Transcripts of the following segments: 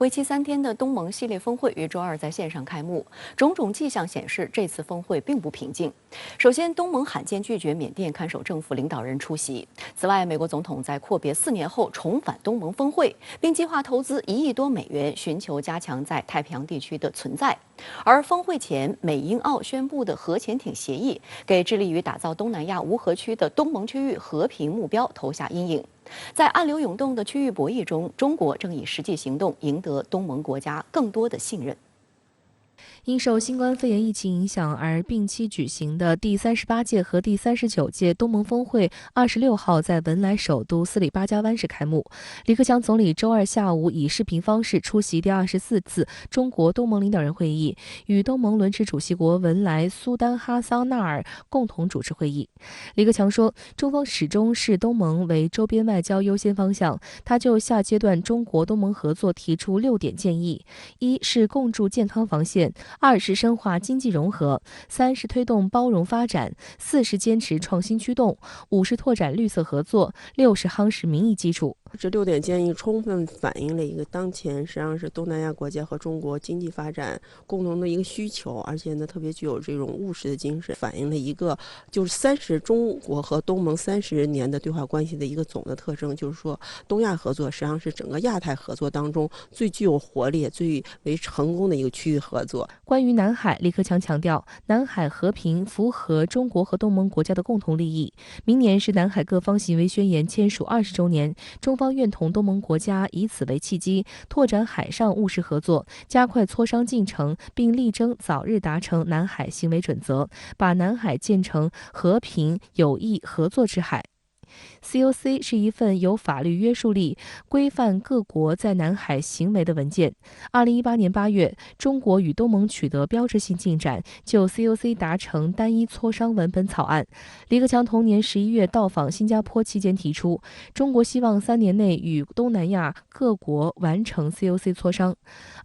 为期3天的东盟系列峰会于周二在线上开幕，种种迹象显示，这次峰会并不平静。首先，东盟罕见拒绝缅甸看守政府领导人出席。此外，美国总统在阔别4年后重返东盟峰会，并计划投资1亿多美元，寻求加强在太平洋地区的存在。而峰会前，美英澳宣布的核潜艇协议，给致力于打造东南亚无核区的东盟区域和平目标投下阴影。在暗流涌动的区域博弈中，中国正以实际行动赢得东盟国家更多的信任。因受新冠肺炎疫情影响而并期举行的第38届和第39届东盟峰会26号在文莱首都斯里巴加湾市开幕。李克强总理周二下午以视频方式出席第24次中国东盟领导人会议，与东盟轮值主席国文莱、苏丹哈桑纳尔共同主持会议。李克强说，中方始终视东盟为周边外交优先方向，他就下阶段中国东盟合作提出6点建议：一是共筑健康防线，2是深化经济融合，3是推动包容发展，4是坚持创新驱动，5是拓展绿色合作，6是夯实民意基础。这6点建议充分反映了一个当前实际上是东南亚国家和中国经济发展共同的一个需求，而且呢特别具有这种务实的精神，反映了一个就是中国和东盟30年的对话关系的一个总的特征，就是说东亚合作实际上是整个亚太合作当中最具有活力、最为成功的一个区域合作。关于南海，李克强强调，南海和平符合中国和东盟国家的共同利益。明年是南海各方行为宣言签署20周年，中方愿同东盟国家以此为契机，拓展海上务实合作，加快磋商进程，并力争早日达成南海行为准则，把南海建成和平、友谊、合作之海。COC 是一份有法律约束力、规范各国在南海行为的文件。2018年8月，中国与东盟取得标志性进展，就 COC 达成单一磋商文本草案。李克强同年11月到访新加坡期间提出，中国希望3年内与东南亚各国完成 COC 磋商。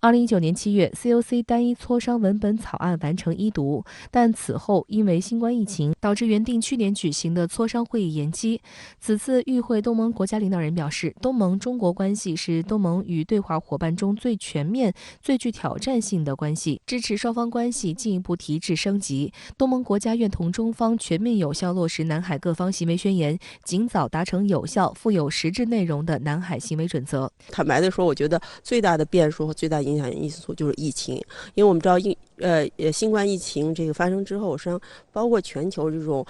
2019年7月 ，COC 单一磋商文本草案完成1读，但此后因为新冠疫情，导致原定去年举行的磋商会议延期。此次与会东盟国家领导人表示，东盟中国关系是东盟与对话伙伴中最全面、最具挑战性的关系，支持双方关系进一步提质升级。东盟国家愿同中方全面有效落实南海各方行为宣言，尽早达成有效、富有实质内容的南海行为准则。坦白的说，我觉得最大的变数和最大影响因素就是疫情，因为我们知道新冠疫情这个发生之后，实际上包括全球这种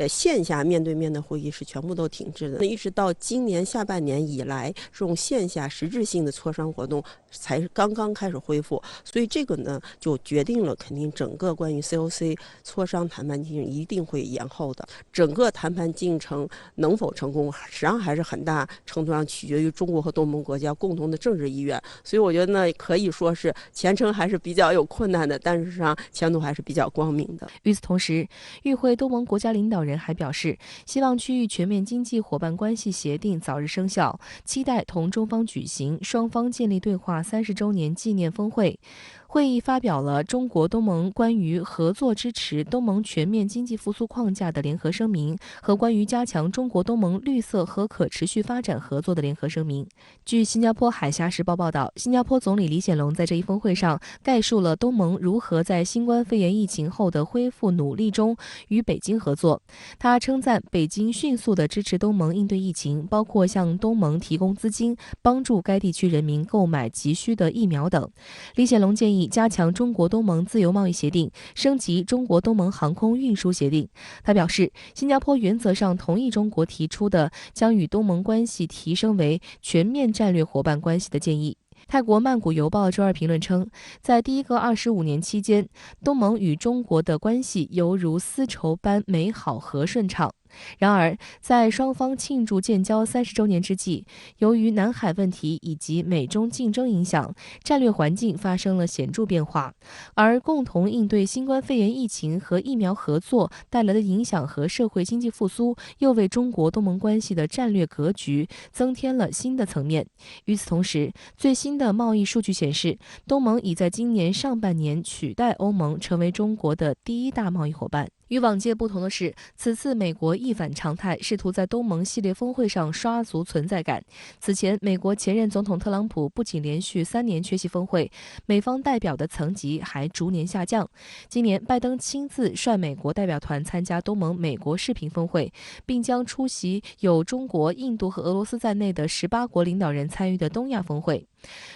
线下面对面的会议是全部都停滞的，一直到今年下半年以来，这种线下实质性的磋商活动才是刚刚开始恢复，所以这个呢就决定了肯定整个关于 COC 磋商谈判进程一定会延后的，整个谈判进程能否成功，实际上还是很大程度上取决于中国和东盟国家共同的政治意愿，所以我觉得呢可以说是前程还是比较有困难的，但是实际上前途还是比较光明的。与此同时，与会东盟国家领导人还表示，希望区域全面经济伙伴关系协定早日生效，期待同中方举行双方建立对话30周年纪念峰会。会议发表了中国东盟关于合作支持东盟全面经济复苏框架的联合声明和关于加强中国东盟绿色和可持续发展合作的联合声明。据新加坡海峡时报报道，新加坡总理李显龙在这一峰会上概述了东盟如何在新冠肺炎疫情后的恢复努力中与北京合作。他称赞北京迅速地支持东盟应对疫情，包括向东盟提供资金，帮助该地区人民购买急需的疫苗等。李显龙建议加强中国东盟自由贸易协定，升级中国东盟航空运输协定。他表示，新加坡原则上同意中国提出的将与东盟关系提升为全面战略伙伴关系的建议。泰国曼谷邮报周二评论称，在第一个25年期间，东盟与中国的关系犹如丝绸般美好和顺畅。然而，在双方庆祝建交30周年之际，由于南海问题以及美中竞争影响，战略环境发生了显著变化，而共同应对新冠肺炎疫情和疫苗合作带来的影响和社会经济复苏，又为中国东盟关系的战略格局增添了新的层面。与此同时，最新的贸易数据显示，东盟已在今年上半年取代欧盟成为中国的第1大贸易伙伴。与往届不同的是，此次美国一反常态，试图在东盟系列峰会上刷足存在感。此前，美国前任总统特朗普不仅连续3年缺席峰会，美方代表的层级还逐年下降。今年，拜登亲自率美国代表团参加东盟美国视频峰会，并将出席有中国、印度和俄罗斯在内的18国领导人参与的东亚峰会。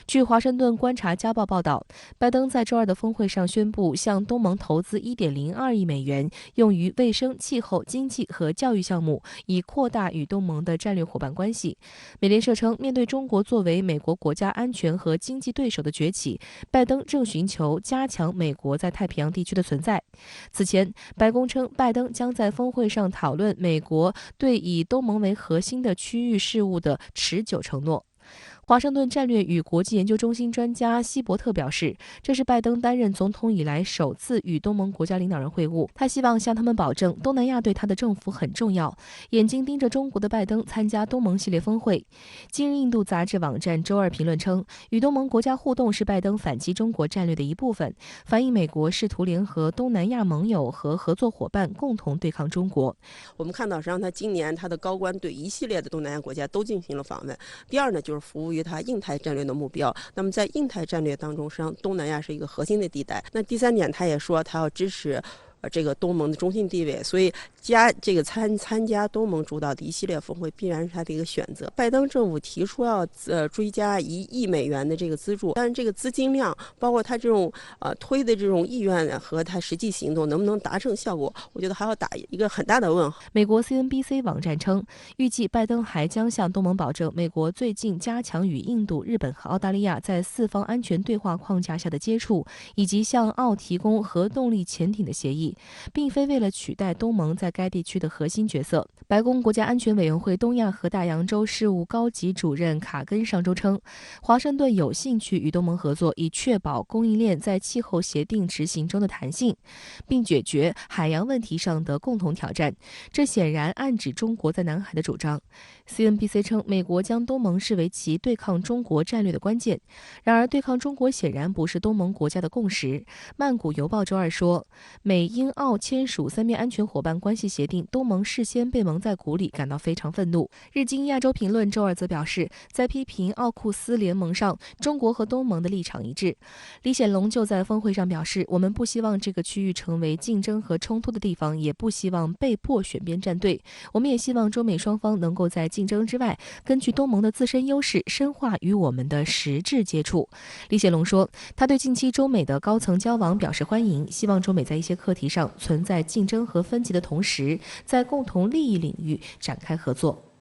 据华盛顿观察家报报道，拜登在周二的峰会上宣布向东盟投资1.02亿美元，用于卫生、气候、经济和教育项目，以扩大与东盟的战略伙伴关系。美联社称，面对中国作为美国国家安全和经济对手的崛起，拜登正寻求加强美国在太平洋地区的存在。此前，白宫称，拜登将在峰会上讨论美国对以东盟为核心的区域事务的持久承诺。华盛顿战略与国际研究中心专家希伯特表示，这是拜登担任总统以来首次与东盟国家领导人会晤。他希望向他们保证，东南亚对他的政府很重要。眼睛盯着中国的拜登参加东盟系列峰会。今日印度杂志网站周二评论称，与东盟国家互动是拜登反击中国战略的一部分，反映美国试图联合东南亚盟友和合作伙伴共同对抗中国。我们看到，实际上他今年他的高官对一系列的东南亚国家都进行了访问。第二呢，就是服务于他印太战略的目标。那么在印太战略当中，实际上东南亚是一个核心的地带。那第3点，他也说他要支持这个东盟的中心地位，所以参加东盟主导的一系列峰会必然是他的一个选择。拜登政府提出要追加1亿美元的这个资助，但是这个资金量，包括他这种推的这种意愿和他实际行动能不能达成效果，我觉得还要打一个很大的问号。美国 CNBC 网站称，预计拜登还将向东盟保证，美国最近加强与印度、日本和澳大利亚在4方安全对话框架下的接触，以及向澳提供核动力潜艇的协议，并非为了取代东盟在该地区的核心角色。白宫国家安全委员会东亚和大洋洲事务高级主任卡根上周称，华盛顿有兴趣与东盟合作，以确保供应链在气候协定执行中的弹性，并解决海洋问题上的共同挑战。这显然暗指中国在南海的主张。CNBC 称，美国将东盟视为其对抗中国战略的关键。然而，对抗中国显然不是东盟国家的共识。曼谷邮报周二说，美英澳签署3面安全伙伴关系协定，东盟事先被蒙在鼓里，感到非常愤怒。日经亚洲评论周二则表示，在批评奥库斯联盟上，中国和东盟的立场一致。李显龙就在峰会上表示，我们不希望这个区域成为竞争和冲突的地方，也不希望被迫选边站队。我们也希望中美双方能够在竞争之外，根据东盟的自身优势，深化与我们的实质接触。李显龙说，他对近期中美的高层交往表示欢迎，希望中美在一些课题上存在竞争和分歧的同时，在共同利益领域展开合作。